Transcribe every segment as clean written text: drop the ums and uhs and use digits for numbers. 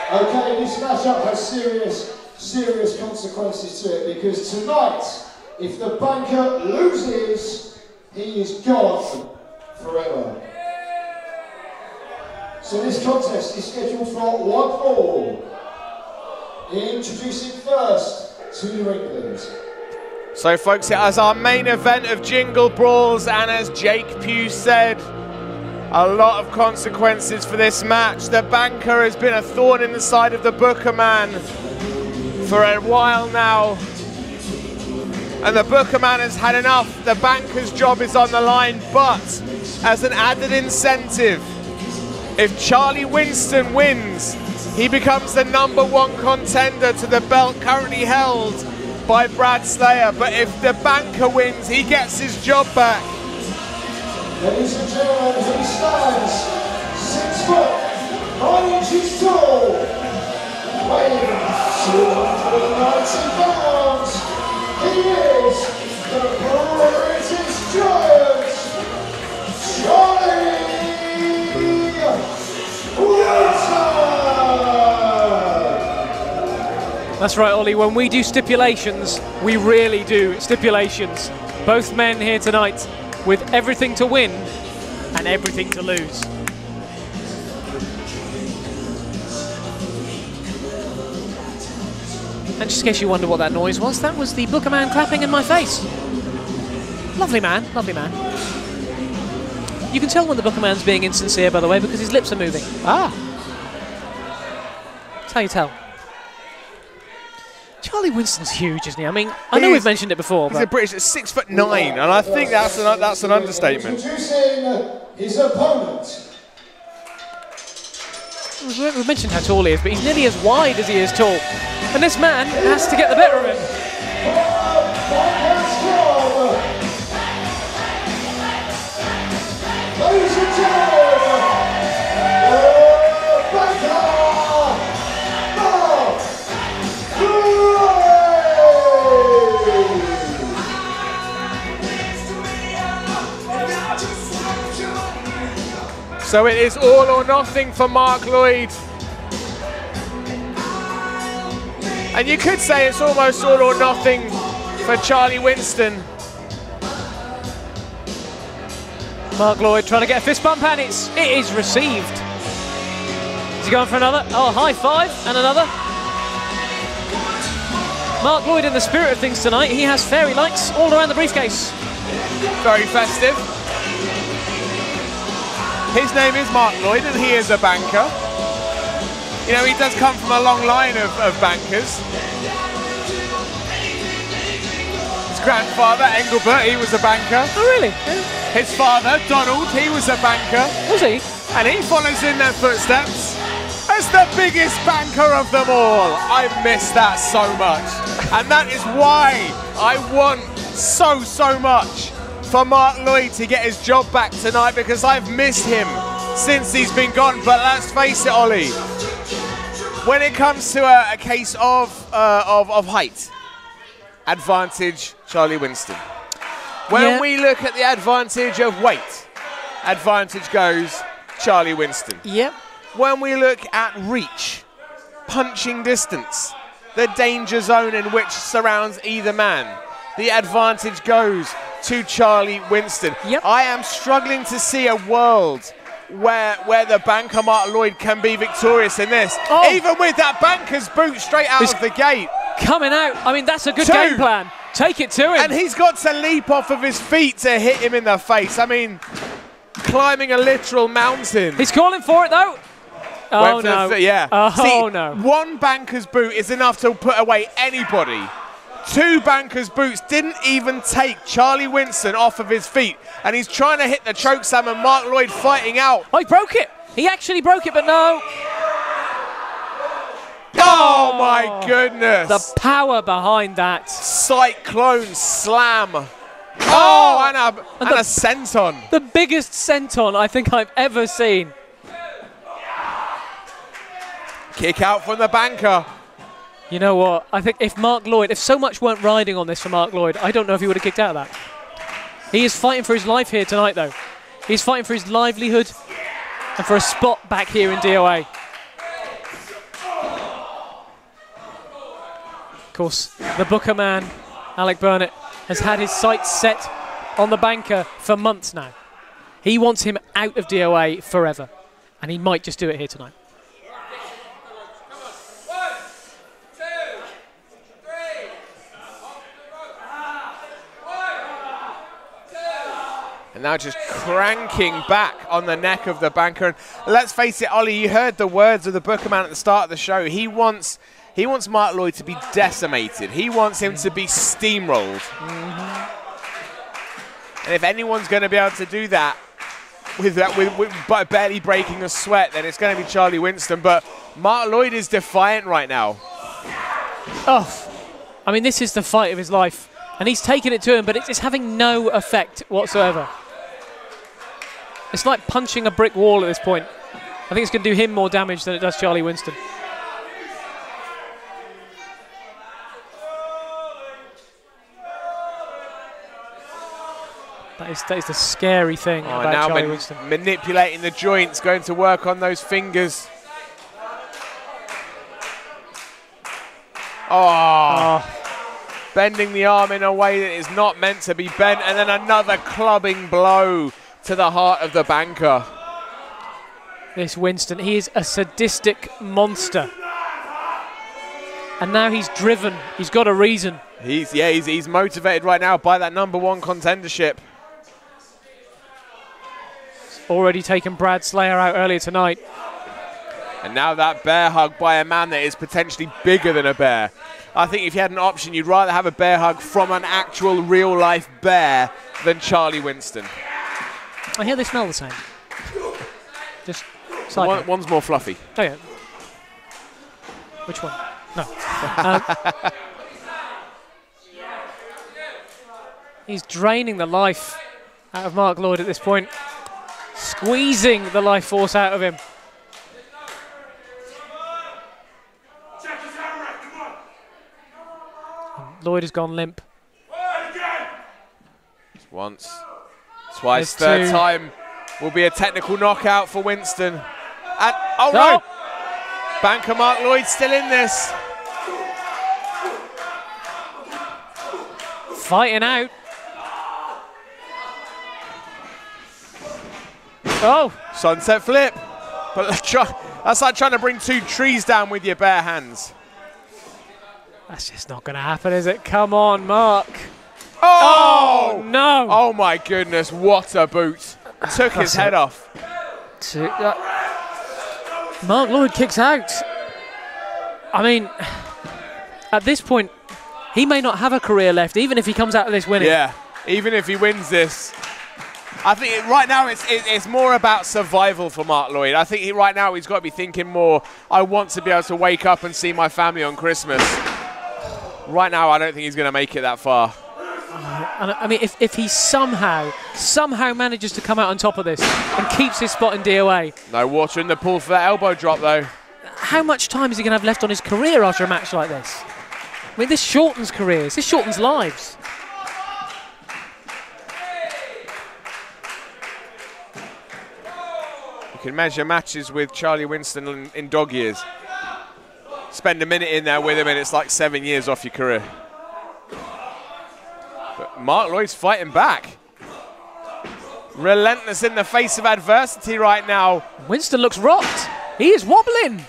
Okay, this matchup has serious consequences to it, because tonight, if the banker loses, he is gone forever. So this contest is scheduled for one fall. Introducing first to New England. So folks, it is our main event of Jingle Brawls, and as Jake Pugh said, a lot of consequences for this match. The banker has been a thorn in the side of the Booker man for a while now. And the Booker man has had enough. The banker's job is on the line, but as an added incentive, if Charlie Winston wins, he becomes the #1 contender to the belt currently held by Brad Slayer. But if the banker wins, he gets his job back. Ladies and gentlemen, he stands 6 foot 9 inches tall, weighing 290 pounds. He is the British Giant, Charlie Winston. That's right, Ollie. When we do stipulations, we really do stipulations. Both men here tonight with everything to win and everything to lose. And just in case you wonder what that noise was, that was the Booker man clapping in my face. Lovely man, lovely man. You can tell when the Booker man's being insincere, by the way, because his lips are moving. Ah. That's how you tell. Charlie Winston's huge, isn't he? I mean, I know we've mentioned it before. He's a British at 6'9", and I think that's an understatement. Introducing his opponent. We've mentioned how tall he is, but he's nearly as wide as he is tall. And this man has to get the better of him. Ladies and gentlemen, Banker Marc Lloyd. So it is all or nothing for Marc Lloyd. And you could say it's almost all or nothing for Charlie Winston. Marc Lloyd trying to get a fist bump, and it is received. Is he going for another? Oh, high five, and another. Marc Lloyd in the spirit of things tonight. He has fairy lights all around the briefcase. Very festive. His name is Marc Lloyd, and he is a banker. You know, he does come from a long line of bankers. His grandfather, Engelbert, he was a banker. Oh, really? Yeah. His father, Donald, he was a banker. Was he? And he follows in their footsteps as the biggest banker of them all. I miss that so much. And that is why I want so much for Marc Lloyd to get his job back tonight, because I've missed him since he's been gone. But let's face it, Ollie, when it comes to a case of height, advantage Charlie Winston. When we look at the advantage of weight, advantage goes Charlie Winston. Yep. When we look at reach, punching distance, the danger zone in which surrounds either man, the advantage goes to Charlie Winston. Yep. I am struggling to see a world where the banker Marc Lloyd can be victorious in this. Oh. Even with that banker's boot straight out of the gate. Coming out. I mean, that's a good game plan. Take it to him. And he's got to leap off of his feet to hit him in the face. I mean, climbing a literal mountain. He's calling for it, though. Oh, no. Yeah. Oh, See, no. One banker's boot is enough to put away anybody. Two bankers' boots didn't even take Charlie Winston off of his feet. And he's trying to hit the chokeslam, and Marc Lloyd fighting out. Oh, he broke it. He actually broke it, but no. Oh, my goodness. The power behind that. Cyclone slam. Oh, and a senton. The biggest senton I think I've ever seen. Kick out from the banker. You know what? I think if so much weren't riding on this for Marc Lloyd, I don't know if he would have kicked out of that. He is fighting for his life here tonight, though. He's fighting for his livelihood and for a spot back here in DOA. Of course, the Booker man, Alec Burnett, has had his sights set on the Banker for months now. He wants him out of DOA forever, and he might just do it here tonight. And now just cranking back on the neck of the Banker. And let's face it, Ollie, you heard the words of the Booker man at the start of the show. He wants Marc Lloyd to be decimated. He wants him to be steamrolled. And if anyone's going to be able to do that with barely breaking a sweat, then it's going to be Charlie Winston. But Marc Lloyd is defiant right now. Oh, I mean, this is the fight of his life. And he's taken it to him, but it's having no effect whatsoever. It's like punching a brick wall at this point. I think it's going to do him more damage than it does Charlie Winston. That is the scary thing about now Charlie Winston. Manipulating the joints, going to work on those fingers. Bending the arm in a way that is not meant to be bent, and then another clubbing blow to the heart of the Banker. This Winston, he is a sadistic monster. And now he's driven. He's got a reason. He's motivated right now by that #1 contendership. He's already taken Brad Slayer out earlier tonight. And now that bear hug by a man that is potentially bigger than a bear. I think if you had an option, you'd rather have a bear hug from an actual real-life bear than Charlie Winston. I hear they smell the same. Just one's more fluffy. Oh, yeah. Which one? No. He's draining the life out of Marc Lloyd at this point. Squeezing the life force out of him. Lloyd has gone limp. Once, twice, third time will be a technical knockout for Winston. And, oh no! Banker Marc Lloyd still in this. Fighting out. Oh! Sunset flip. But that's like trying to bring 2 trees down with your bare hands. That's just not going to happen, is it? Come on, Mark. Oh! No! Oh my goodness, what a boot. Took his head off. Marc Lloyd kicks out. I mean, at this point, he may not have a career left, even if he comes out of this winning. Yeah, even if he wins this. I think right now it's more about survival for Marc Lloyd. I think right now he's got to be thinking more, I want to be able to wake up and see my family on Christmas. Right now, I don't think he's going to make it that far. And I mean, if he somehow manages to come out on top of this and keeps his spot in DOA. No water in the pool for that elbow drop, though. How much time is he going to have left on his career after a match like this? I mean, this shortens careers. This shortens lives. You can measure matches with Charlie Winston in dog years. Spend a minute in there with him and it's like 7 years off your career. But Marc Lloyd's fighting back. Relentless in the face of adversity right now. Winston looks rocked. He is wobbling.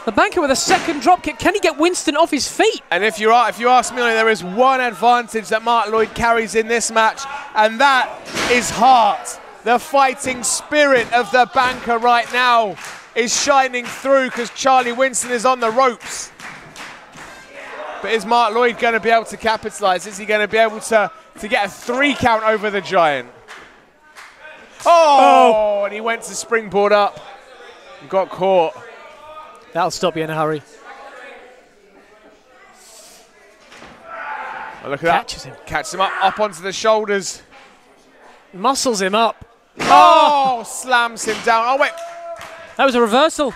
The Banker with a second drop kick. Can he get Winston off his feet? And if you ask me, there is one advantage that Marc Lloyd carries in this match, and that is heart. The fighting spirit of the Banker right now is shining through because Charlie Winston is on the ropes. But is Marc Lloyd going to be able to capitalise? Is he going to be able to get a 3 count over the Giant? Oh! And he went to springboard up and got caught. That'll stop you in a hurry. Oh, look at Catches that. him. Catches him up onto the shoulders. Muscles him up. Oh! Slams him down. Oh, wait. That was a reversal.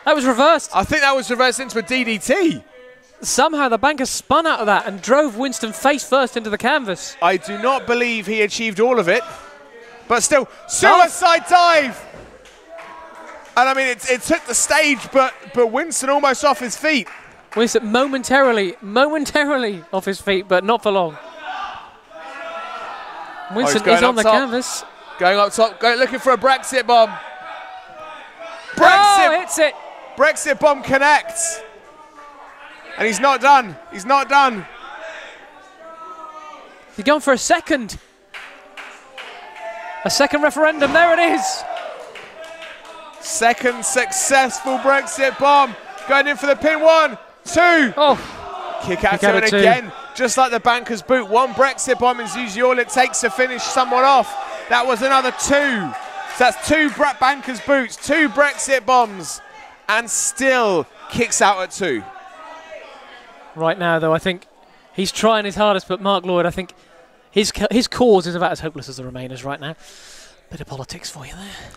That was reversed. I think that was reversed into a DDT. somehow the banker spun out of that and drove Winston face first into the canvas. I do not believe he achieved all of it, but still, suicide dive! And I mean, it took the stage, but Winston almost off his feet. Winston momentarily off his feet, but not for long. Winston is on the canvas. Going up top, looking for a Brexit bomb. Oh, hits it. Brexit bomb connects. And he's not done. He's not done. He's going for a second. A second referendum. There it is. Second successful Brexit bomb. Going in for the pin. 1, 2. Oh. Kick out to it again. Just like the banker's boot. One Brexit bomb is usually all it takes to finish someone off. That was another 2. So that's 2 banker's boots, 2 Brexit bombs, and still kicks out at 2. Right now, though, I think he's trying his hardest, but Marc Lloyd, I think his cause is about as hopeless as the Remainers right now. Bit of politics for you there.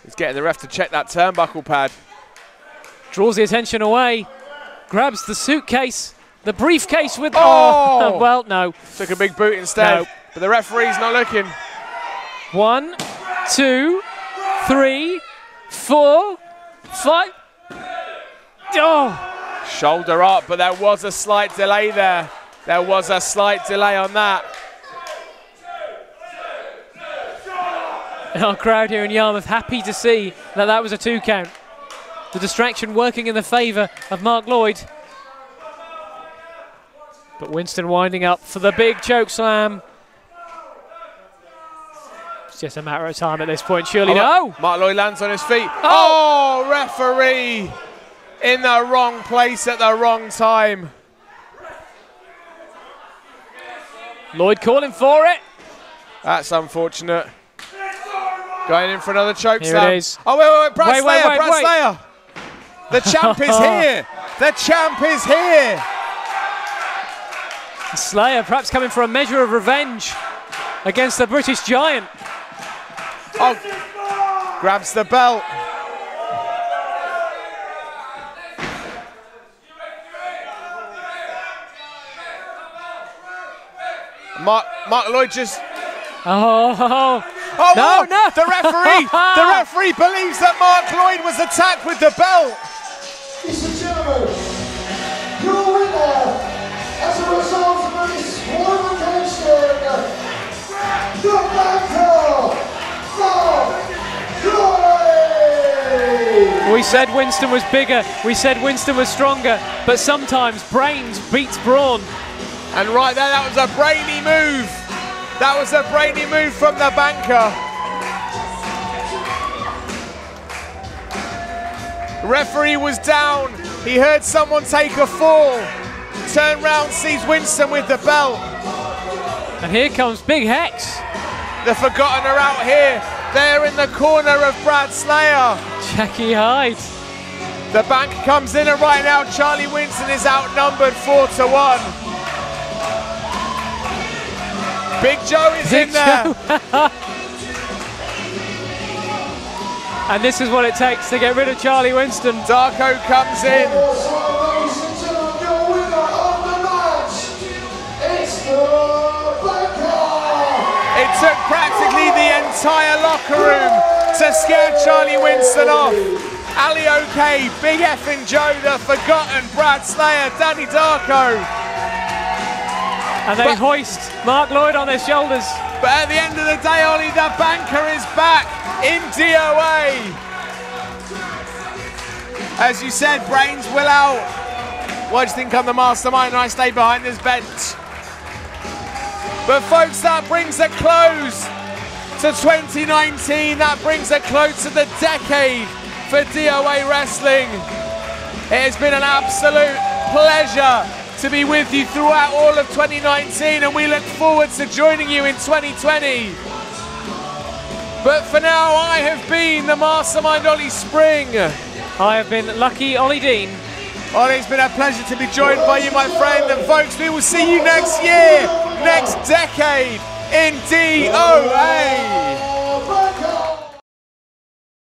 He's getting the ref to check that turnbuckle pad. Draws the attention away. Grabs the suitcase, the briefcase with... Oh! Well, no. Took a big boot instead. No. But the referee's not looking. 1, 2, 3, 4, 5. Oh! Shoulder up, but there was a slight delay there. There was a slight delay on that. Our crowd here in Yarmouth happy to see that was a 2 count. The distraction working in the favour of Marc Lloyd. But Winston winding up for the big choke slam. It's just a matter of time at this point, surely. No! Marc Lloyd lands on his feet. Oh, referee in the wrong place at the wrong time. Lloyd calling for it. That's unfortunate. Going in for another choke Here slam. it is. Oh, wait, Brad Slayer, Brad wait. Slayer. The champ is here. The champ is here. Slayer perhaps coming for a measure of revenge against the British Giant. Oh, grabs the belt. Marc Lloyd just... Oh, no. No. The referee believes that Marc Lloyd was attacked with the belt. Ladies and gentlemen, your winner as a result of a disqualification, the Banker Marc Lloyd. We said Winston was bigger, we said Winston was stronger, but sometimes brains beats brawn. And right there, that was a brainy move. That was a brainy move from the banker. Referee was down. He heard someone take a fall. Turned round, sees Winston with the belt. And here comes Big Hex. The Forgotten are out here. They're in the corner of Brad Slayer. Jackie Hyde. The bank comes in, and right now Charlie Winston is outnumbered 4-1. Big Joe is in there. And this is what it takes to get rid of Charlie Winston. Darko comes in. Ladies and gentlemen, your winner of the match, it's the Banker. It took practically the entire locker room to scare Charlie Winston off. Ali OK, Big Effin' Joe, the Forgotten, Brad Slayer, Danny Darko. And they hoist Marc Lloyd on their shoulders. But at the end of the day, Ollie, the banker is back in DOA. As you said, brains will out. Why do you think I'm the mastermind and I stay behind this bench? But folks, that brings a close to 2019. That brings a close to the decade for DOA Wrestling. It has been an absolute pleasure to be with you throughout all of 2019, and we look forward to joining you in 2020. But for now, I have been the Mastermind Ollie Spring. I have been Lucky Ollie Dean. Ollie, it's been a pleasure to be joined by you, my friend, and folks, we will see you next year, next decade in DOA.